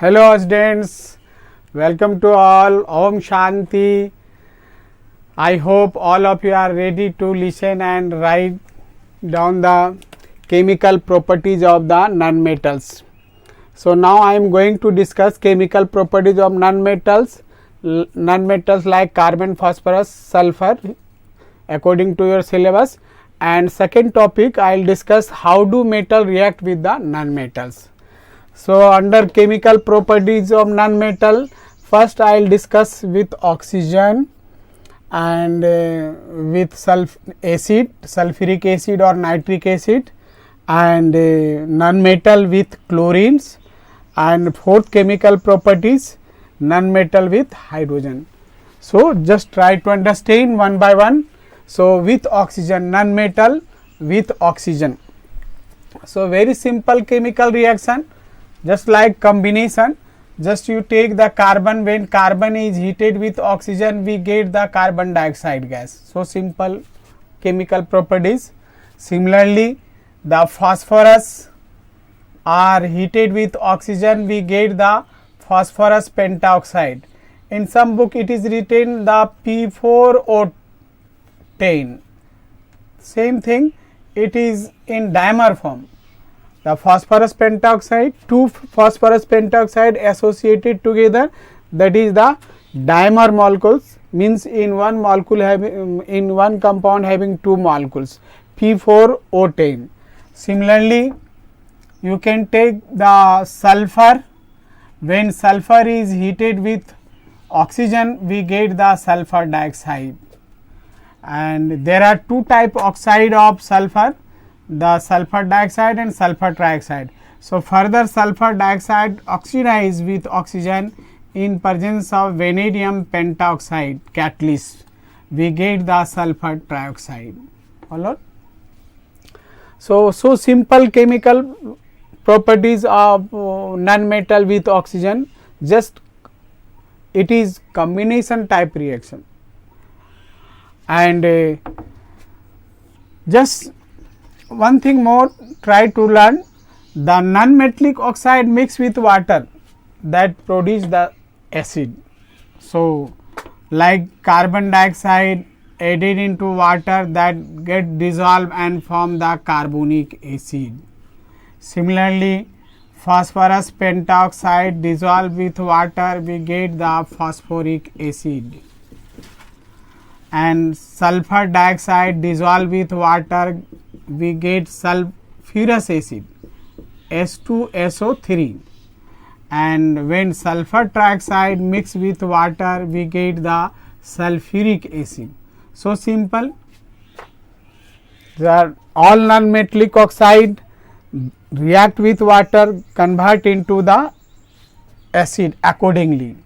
Hello students, welcome to all. Om Shanti. I hope all of you are ready to listen and write down the chemical properties of the nonmetals. So now I am going to discuss chemical properties of nonmetals. Nonmetals like carbon, phosphorus, sulfur according to your syllabus. And second topic I will discuss how do metal react with the nonmetals. So under chemical properties of nonmetal, first I will discuss with oxygen and with sulfuric acid or nitric acid, and nonmetal with chlorines, and fourth chemical properties nonmetal with hydrogen. So just try to understand one by one. So with oxygen, nonmetal with oxygen. So very simple chemical reaction, just like combination. Just you take the carbon, when carbon is heated with oxygen we get the carbon dioxide gas. So simple chemical properties. Similarly the phosphorus are heated with oxygen we get the phosphorus pentoxide. In some book it is written the P4O10. Same thing, it is in dimer form. The phosphorus pentoxide, two phosphorus pentoxide associated together, that is the dimer molecules, means in one molecule having, in one compound having two molecules, P4O10. Similarly you can take the sulfur, when sulfur is heated with oxygen we get the sulfur dioxide. And there are two type oxide of sulfur, the sulfur dioxide and sulfur trioxide. So further sulfur dioxide oxidize with oxygen in presence of vanadium pentoxide catalyst, we get the sulfur trioxide. Follow? So simple chemical properties of nonmetal with oxygen, just it is combination type reaction. And just one thing more, try to learn, the non-metallic oxide mixed with water that produce the acid. So like carbon dioxide added into water that get dissolved and form the carbonic acid. Similarly phosphorus pentoxide dissolved with water we get the phosphoric acid, and sulfur dioxide dissolved with water we get sulfurous acid, S2SO3, and when sulfur trioxide mixed with water we get the sulfuric acid. So simple, the all non-metallic oxide react with water, convert into the acid accordingly.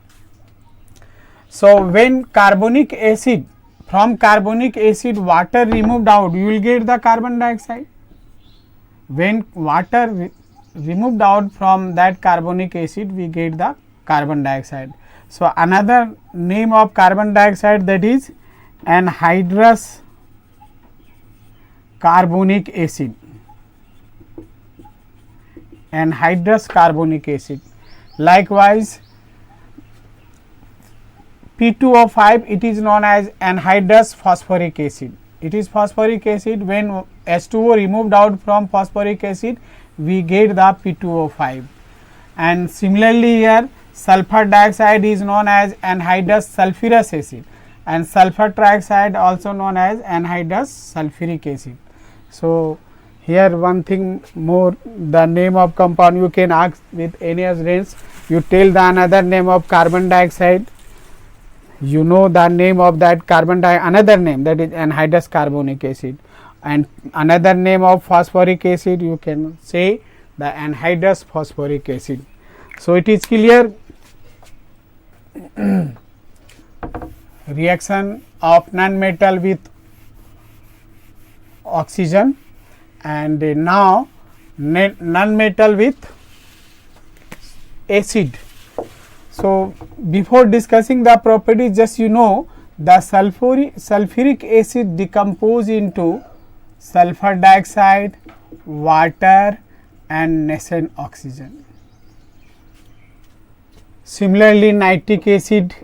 So when carbonic acid, from carbonic acid water removed out, you will get the carbon dioxide. When water removed out from that carbonic acid, we get the carbon dioxide. So another name of carbon dioxide, that is anhydrous carbonic acid. Anhydrous carbonic acid. Likewise P2O5, it is known as anhydrous phosphoric acid. It is phosphoric acid, when H2O removed out from phosphoric acid we get the P2O5. And similarly here sulfur dioxide is known as anhydrous sulfurous acid, and sulfur trioxide also known as anhydrous sulfuric acid. So here one thing more, the name of compound you can ask with any students, you tell the another name of carbon dioxide, you know the name of that carbon dioxide, another name, that is anhydrous carbonic acid, and another name of phosphoric acid you can say the anhydrous phosphoric acid. So it is clear reaction of nonmetal with oxygen, and now nonmetal with acid. So before discussing the properties, just you know the sulfuric acid decompose into sulfur dioxide, water and nascent oxygen. Similarly, nitric acid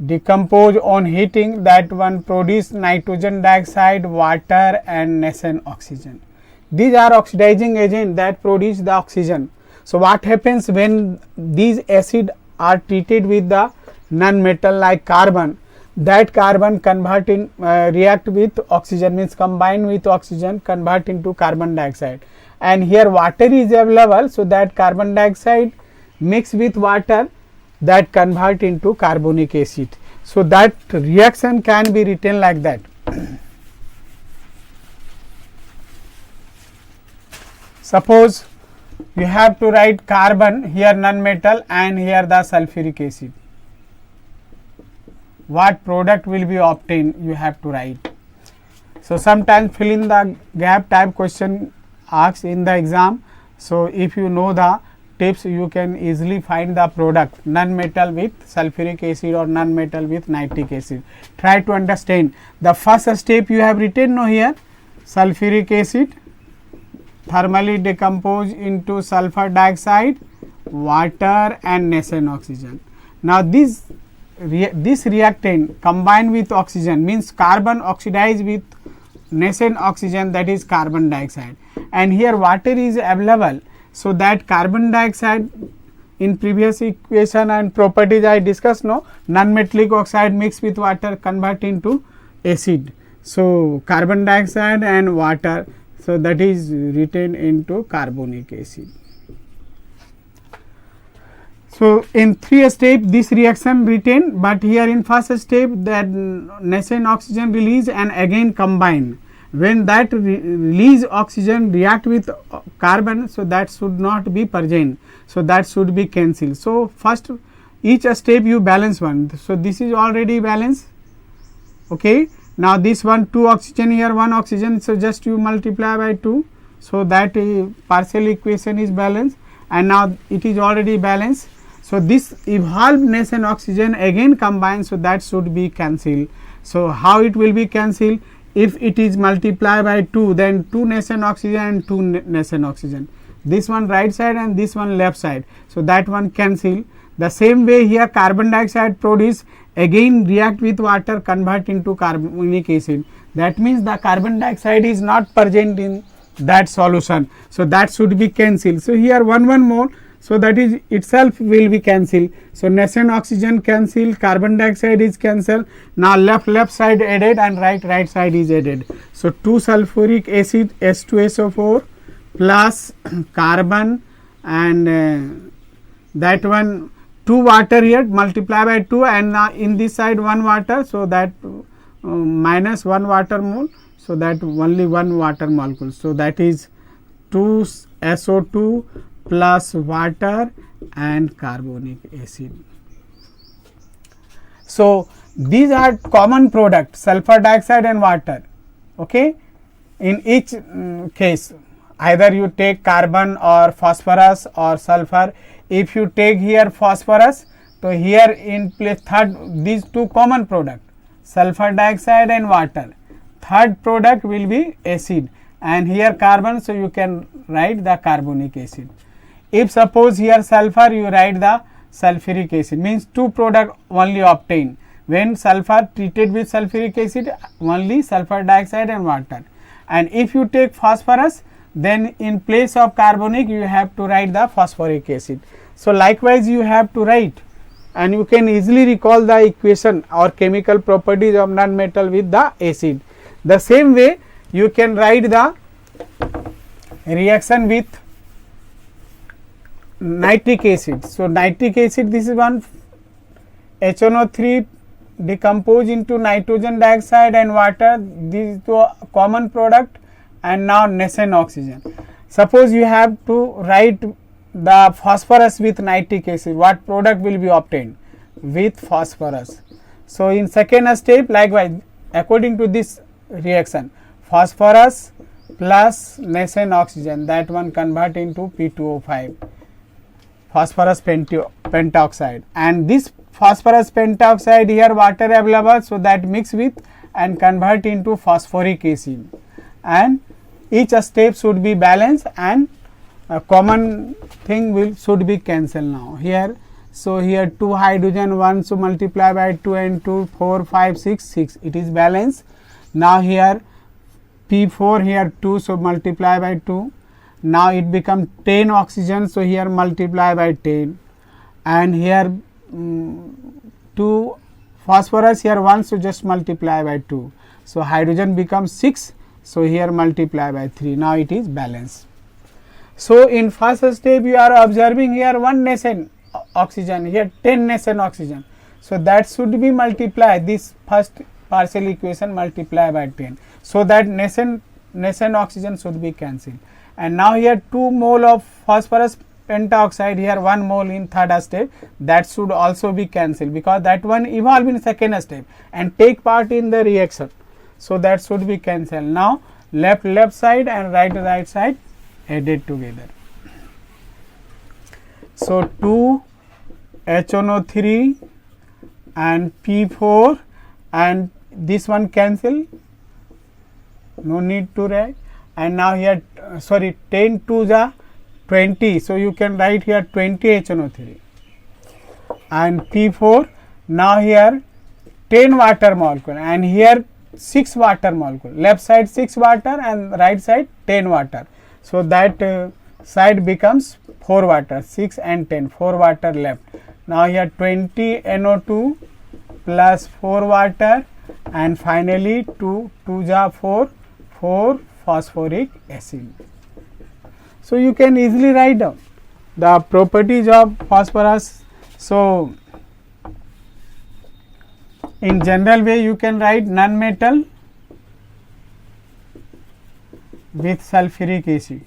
decompose on heating, that one produce nitrogen dioxide, water and nascent oxygen. These are oxidizing agents that produce the oxygen. So, what happens when these acids are treated with the non-metal like carbon, that carbon convert in react with oxygen, means combine with oxygen, convert into carbon dioxide, and here water is available. So, that carbon dioxide mix with water, that convert into carbonic acid. So, that reaction can be written like that. Suppose you have to write carbon, here non-metal, and here the sulfuric acid. What product will be obtained, you have to write. So, sometimes fill in the gap type question asked in the exam. So, if you know the tips, you can easily find the product non-metal with sulfuric acid or non-metal with nitric acid. Try to understand. The first step you have written now here, sulfuric acid thermally decompose into sulfur dioxide, water and nascent oxygen. Now, this reactant combined with oxygen, means carbon oxidize with nascent oxygen, that is carbon dioxide, and here water is available. So, that carbon dioxide in previous equation and properties I discussed, no, non-metallic oxide mixed with water convert into acid. So, carbon dioxide and water, so that is written into carbonic acid. So, in 3 steps this reaction written, but here in first step that nascent oxygen release and again combine. When that release oxygen react with carbon, so that should not be present. So, that should be cancelled. So, first each step you balance one. So, this is already balanced. Okay. Now, this one 2 oxygen, here 1 oxygen. So, just you multiply by 2. So, that partial equation is balanced, and now it is already balanced. So, this evolved nascent oxygen again combined. So, that should be cancelled. So, how it will be cancelled? If it is multiplied by 2, then 2 nascent oxygen and 2 nascent oxygen. This one right side and this one left side. So, that one cancel. The same way here carbon dioxide produce again react with water, convert into carbonic acid. That means the carbon dioxide is not present in that solution. So, that should be cancelled. So, here 1 more. So, that is itself will be cancelled. So, nascent oxygen cancel, carbon dioxide is cancelled. Now, left side added and right side is added. So, 2 sulfuric acid H2SO4 plus carbon and that one 2 water here multiply by 2, and now in this side 1 water. So, that minus 1 water mole. So, that only 1 water molecule. So, that is 2 SO2 plus water and carbonic acid. So, these are common products, sulfur dioxide and water. Okay. In each case, either you take carbon or phosphorus or sulfur. If you take here phosphorus, so here in place third, these 2 common products, sulfur dioxide and water. Third product will be acid, and here carbon. So, you can write the carbonic acid. If suppose here sulfur, you write the sulfuric acid, means 2 products only obtained. When sulfur treated with sulfuric acid, only sulfur dioxide and water. And if you take phosphorus, then in place of carbonic you have to write the phosphoric acid. So, likewise you have to write, and you can easily recall the equation or chemical properties of non-metal with the acid. The same way you can write the reaction with nitric acid. So, nitric acid, this is one HNO3 decompose into nitrogen dioxide and water, these 2 common product, and now nascent oxygen. Suppose you have to write the phosphorus with nitric acid, what product will be obtained? With phosphorus. So, in second step likewise according to this reaction, phosphorus plus nascent oxygen, that one convert into P2O5, phosphorus pentoxide, and this phosphorus pentoxide here water available. So, that mix with and convert into phosphoric acid, and each step should be balanced, and a common thing should be cancelled now here. So here 2 hydrogen 1, so multiply by 2 and 2 4 5 6 6, it is balanced. Now here P4 here 2, so multiply by 2. Now it become 10 oxygen, so here multiply by 10, and here 2 phosphorus here 1, so just multiply by 2. So hydrogen becomes 6, so here multiply by 3. Now it is balanced. So in first step you are observing here 1 nascent oxygen, here 10 nascent oxygen. So that should be multiplied, this first partial equation multiply by 10. So that nascent oxygen should be cancelled. And now here 2 mole of phosphorus pentaoxide, here 1 mole in third step, that should also be cancelled, because that one evolve in second step and take part in the reaction. So that should be cancelled. Now left side and right side added together. So 2 HNO3 and P4 and this one cancel, no need to write. And now here 10 to the 20, so you can write here 20 HNO3 and P4. Now here 10 water molecule and here 6 water molecule, left side 6 water and right side 10 water. So that side becomes 4 water, 6 and 10, 4 water left. Now here 20 NO2 plus 4 water, and finally 2 ja 4 phosphoric acid. So you can easily write down the properties of phosphorus. So in general way you can write non-metal with sulfuric acid.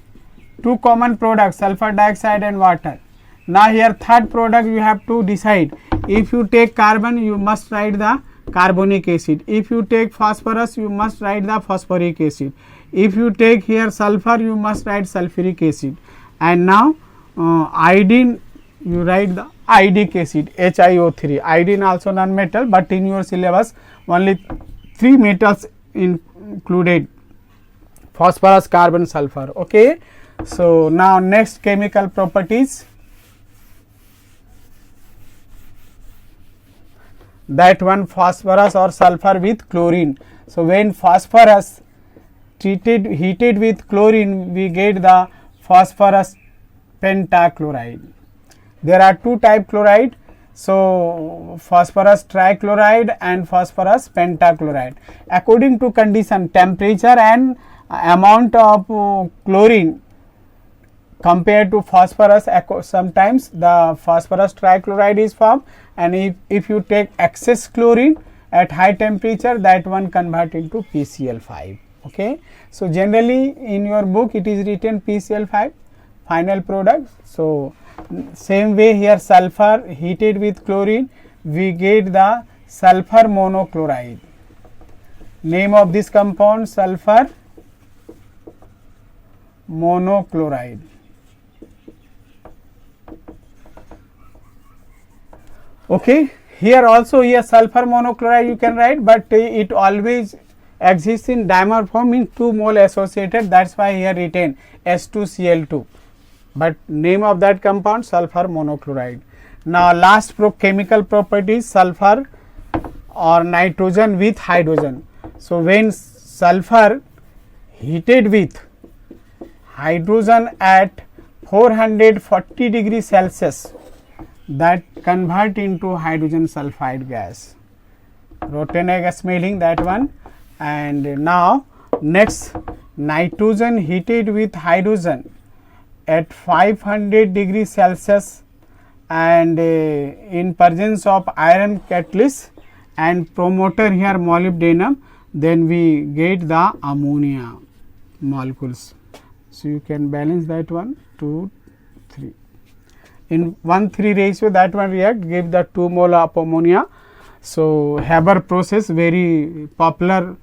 Two common products, sulfur dioxide and water. Now here third product you have to decide. If you take carbon, you must write the carbonic acid. If you take phosphorus, you must write the phosphoric acid. If you take here sulfur, you must write sulfuric acid. And now iodine, you write the iodic acid, HiO3. Iodine also non-metal, but in your syllabus only 3 metals included: phosphorus, carbon, sulfur. Okay. So now next chemical properties. That one phosphorus or sulfur with chlorine. So when phosphorus heated with chlorine, we get the phosphorus pentachloride. There are two type chloride. So phosphorus trichloride and phosphorus pentachloride. According to condition, temperature and amount of chlorine compared to phosphorus, sometimes the phosphorus trichloride is formed, and if you take excess chlorine at high temperature, that one convert into PCl5. Okay. So generally in your book it is written PCl5 final product. So same way here sulfur heated with chlorine, we get the sulfur monochloride. Name of this compound sulfur monochloride. Okay. Here also here sulfur monochloride you can write, but it always exists in dimer form in 2 mole associated, that is why here written S2Cl2, but name of that compound sulfur monochloride. Now last chemical properties, sulfur or nitrogen with hydrogen. So when sulfur heated with hydrogen at 440 degrees Celsius, that convert into hydrogen sulfide gas, rotten egg smelling, that one. And now next, nitrogen heated with hydrogen at 500 degrees Celsius and in presence of iron catalyst and promoter here molybdenum, then we get the ammonia molecules. So you can balance that one 2 3 in 1:3 ratio, that one react, give the 2 mole of ammonia. So Haber process, very popular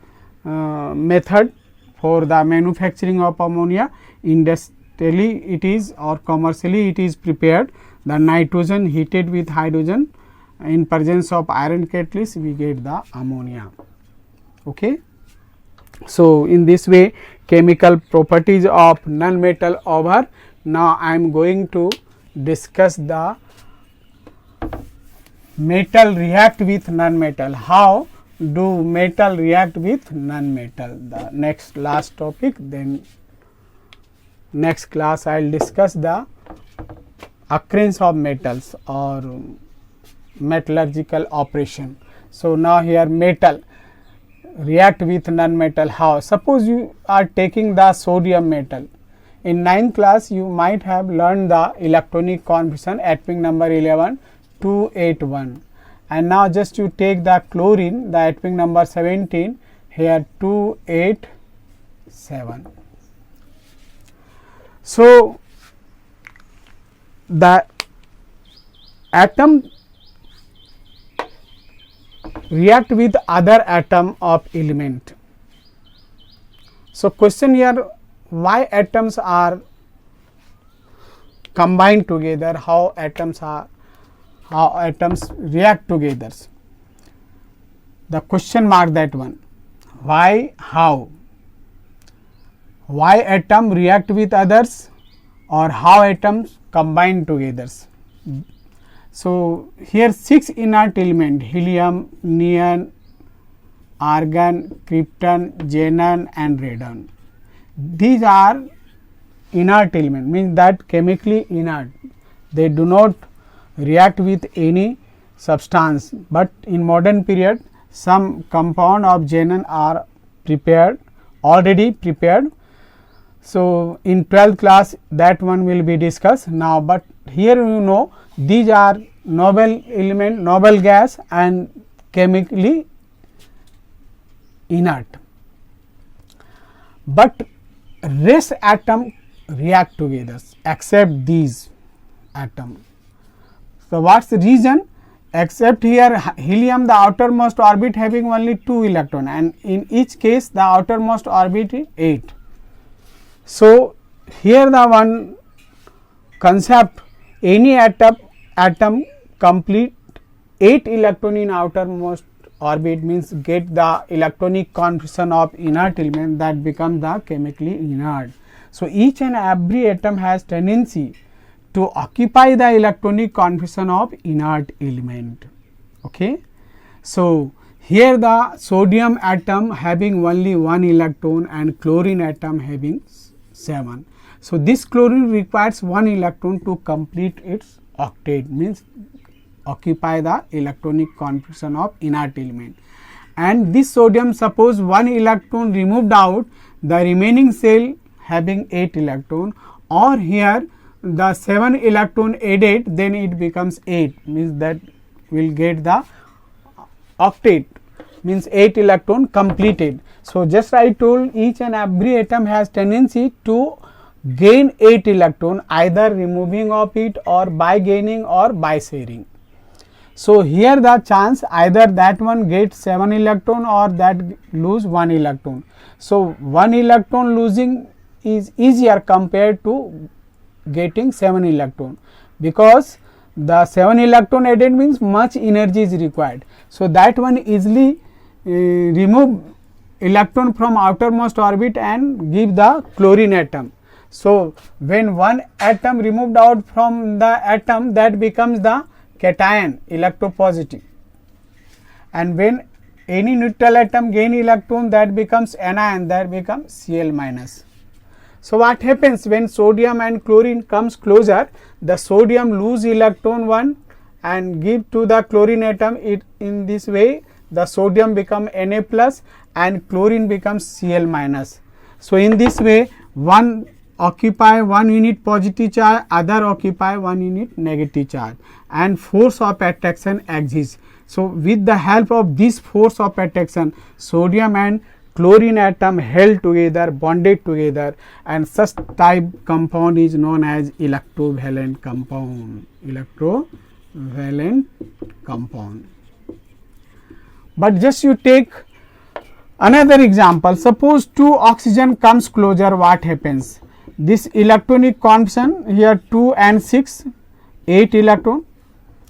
method for the manufacturing of ammonia. Industrially it is or commercially it is prepared. The nitrogen heated with hydrogen in presence of iron catalyst, we get the ammonia. Okay. So in this way chemical properties of non-metal over. Now I am going to discuss the metal react with non-metal. How do metal react with non-metal? The next last topic, then next class I will discuss the occurrence of metals or metallurgical operation. So now here metal react with non-metal. How? Suppose you are taking the sodium metal. In 9th class you might have learned the electronic configuration atomic number 11 281, and now just you take the chlorine, the atomic number 17, here 287. So the atom react with other atom of element. So question here, why atoms are combined together, how atoms react together. The question mark, that one, why, how, why atom react with others or how atoms combine together. So here 6 inert element, helium, neon, argon, krypton, xenon and radon. These are inert element, means that chemically inert, they do not react with any substance, but in modern period some compound of xenon are already prepared. So in 12th class that one will be discussed now, but here you know these are noble element, noble gas and chemically inert, but rest atom react together except these atom. So what's the reason? Except here helium, the outermost orbit having only 2 electron, and in each case the outermost orbit is 8. So here the one concept, any atom complete 8 electron in outermost orbit means get the electronic configuration of inert element, that becomes the chemically inert. So each and every atom has tendency to occupy the electronic configuration of inert element. Okay. So here the sodium atom having only 1 electron and chlorine atom having 7. So this chlorine requires 1 electron to complete its octet, means occupy the electronic configuration of inert element, and this sodium, suppose 1 electron removed out, the remaining cell having 8 electron, or here the 7 electron added, then it becomes 8, means that will get the octet, means 8 electron completed. So just I told each and every atom has tendency to gain 8 electron, either removing of it or by gaining or by sharing. So here the chance either that one gets 7 electron or that lose 1 electron. So 1 electron losing is easier compared to getting 7 electron, because the 7 electron added means much energy is required. So that one easily remove electron from outermost orbit and give the chlorine atom. So when one atom removed out from the atom, that becomes the cation, electropositive, and when any neutral atom gain electron, that becomes anion, that becomes Cl minus. So what happens when sodium and chlorine comes closer, the sodium lose electron 1 and give to the chlorine atom, it in this way the sodium become Na plus and chlorine becomes Cl minus. So in this way one occupy 1 unit positive charge, other occupy 1 unit negative charge, and force of attraction exists. So with the help of this force of attraction, sodium and chlorine atom held together, bonded together, and such type compound is known as electrovalent compound. Electrovalent compound. But just you take another example. Suppose 2 oxygen comes closer, what happens? This electronic configuration here 2 and 6, 8 electron,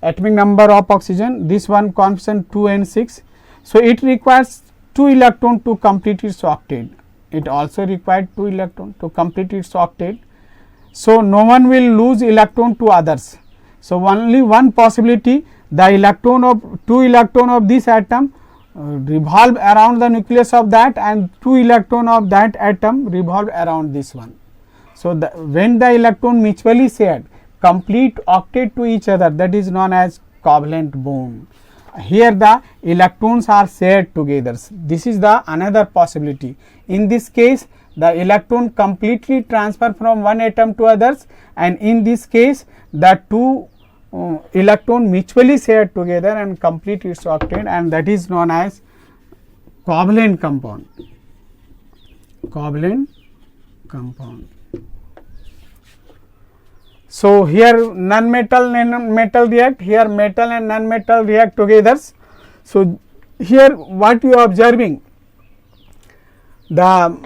atomic number of oxygen, this one configuration 2 and 6. So it requires 2 electron to complete its octet. It also required 2 electron to complete its octet. So, no one will lose electron to others. So, only one possibility, the electron of 2 electron of this atom revolve around the nucleus of that, and 2 electron of that atom revolve around this one. So, when the electron mutually shared complete octet to each other, that is known as covalent bond. Here the electrons are shared together. This is the another possibility. In this case, the electron completely transfer from one atom to others, and in this case the two electron mutually shared together and complete its octet, and that is known as covalent compound. Covalent compound. So, here non-metal and metal react, here metal and non-metal react together. So, here what you are observing, the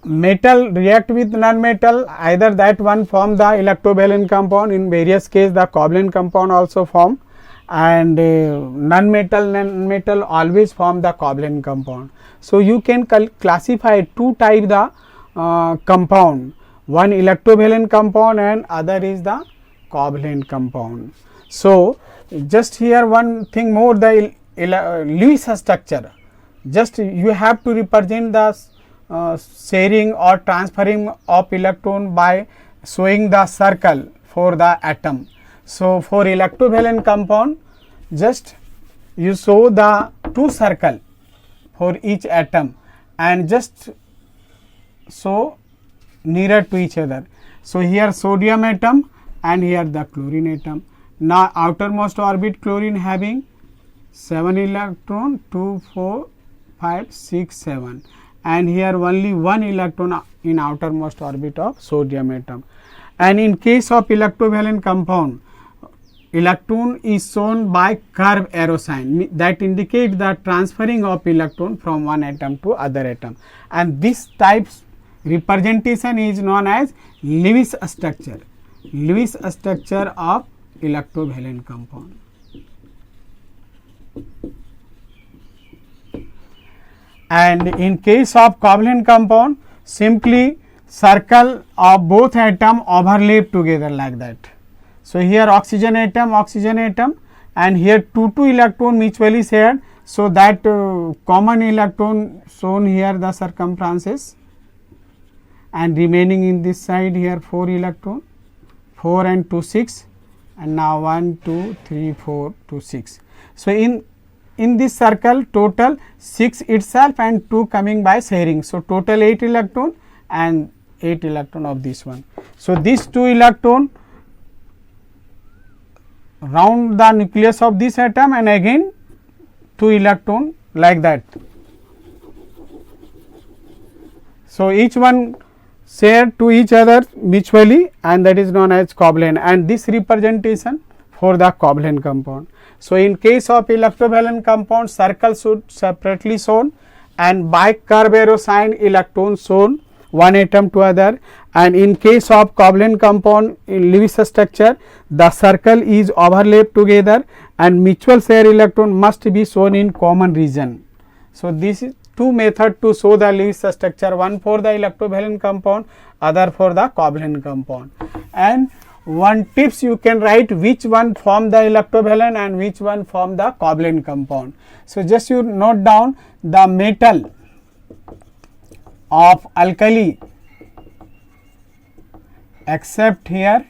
metal react with non-metal, either that one form the electrovalent compound, in various case the covalent compound also form, and non-metal always form the covalent compound. So, you can classify two type the compound, one electrovalent compound and other is the covalent compound. So, just here one thing more, the Lewis structure, just you have to represent the sharing or transferring of electron by showing the circle for the atom. So, for electrovalent compound, just you show the two circle for each atom and just show nearer to each other. So, here sodium atom and here the chlorine atom. Now, outermost orbit chlorine having 7 electron, 2, 4, 5, 6, 7, and here only 1 electron in outermost orbit of sodium atom. And in case of electrovalent compound, electron is shown by curved arrow sign, that indicates the transferring of electron from one atom to other atom, and this type's representation is known as Lewis structure. Lewis structure of electrovalent compound. And in case of covalent compound, simply circle of both atom overlap together like that. So, here oxygen atom, and here 2 electron mutually shared. So, that common electron shown here the circumferences, and remaining in this side here 4 electron, 4 and 2, 6, and now 1, 2, 3, 4, 2, 6. So, in this circle total 6 itself and 2 coming by sharing. So, total 8 electron and 8 electron of this one. So, these 2 electron round the nucleus of this atom and again 2 electron like that. So, each one share to each other mutually, and that is known as covalent, and this representation for the covalent compound. So, in case of electrovalent compound, circle should separately shown, and by curve arrow sign electrons shown one atom to other, and in case of covalent compound in Lewis structure, the circle is overlapped together and mutual share electron must be shown in common region. So, this is two method to show the Lewis structure, one for the electrovalent compound, other for the covalent compound. And one tips you can write which one form the electrovalent and which one form the covalent compound. So, just you note down the metal of alkali except here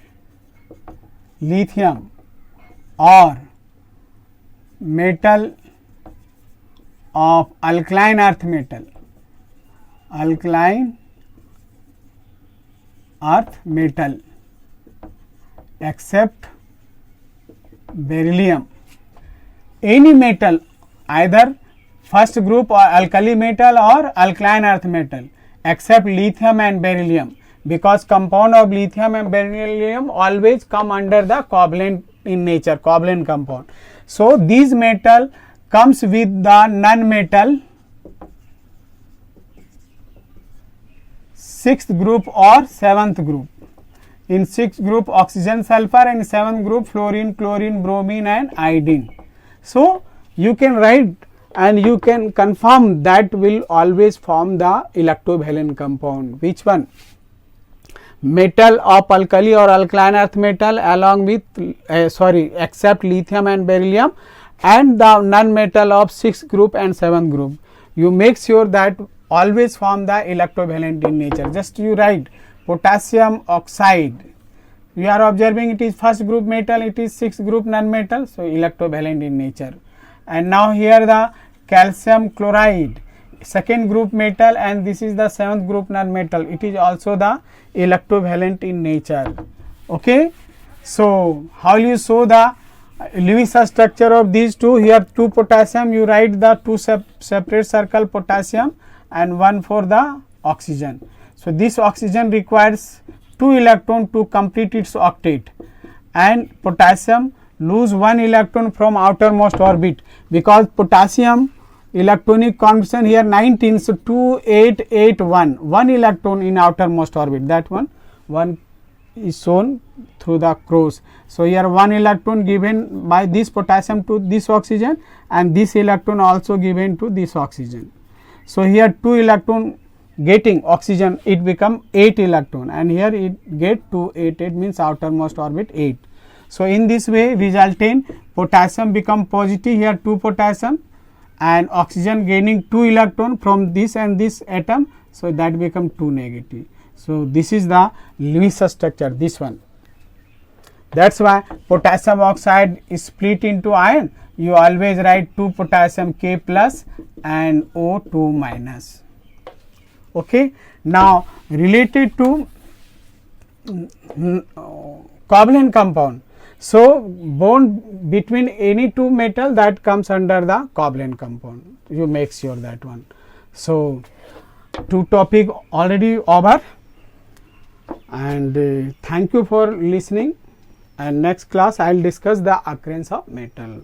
lithium, or metal of alkaline earth metal, except beryllium. Any metal, either first group or alkali metal or alkaline earth metal, except lithium and beryllium, because compound of lithium and beryllium always come under the covalent in nature, covalent compound. So, these metal comes with the non-metal 6th group or 7th group. In 6th group oxygen, sulfur, and 7th group fluorine, chlorine, bromine and iodine. So, you can write and you can confirm that will always form the electrovalent compound. Which one? Metal of alkali or alkaline earth metal along with except lithium and beryllium, and the non-metal of 6th group and 7th group. You make sure that always form the electrovalent in nature. Just you write potassium oxide. You are observing it is 1st group metal, it is 6th group non-metal, so electrovalent in nature. And now here the calcium chloride, 2nd group metal, and this is the 7th group non-metal. It is also the electrovalent in nature. Okay. So how you show the Lewis structure of these two? Here 2 potassium, you write the 2 separate circle potassium and 1 for the oxygen. So this oxygen requires 2 electron to complete its octet, and potassium lose 1 electron from outermost orbit, because potassium electronic configuration here 19, so 2 8 8 1, 1 electron in outermost orbit, that one is shown through the cross. So here 1 electron given by this potassium to this oxygen, and this electron also given to this oxygen. So here 2 electron getting oxygen, it become 8 electron, and here it get 2 8 8 means outermost orbit 8. So in this way resultant potassium become positive, here 2 potassium, and oxygen gaining 2 electron from this and this atom, so that become 2 negative. So this is the Lewis structure, this one. That's why potassium oxide is split into ion. You always write 2 potassium K plus and O2 minus. Okay. Now related to covalent compound. So bond between any 2 metal, that comes under the covalent compound. You make sure that one. So 2 topic already over, and thank you for listening, and next class I will discuss the occurrence of metal.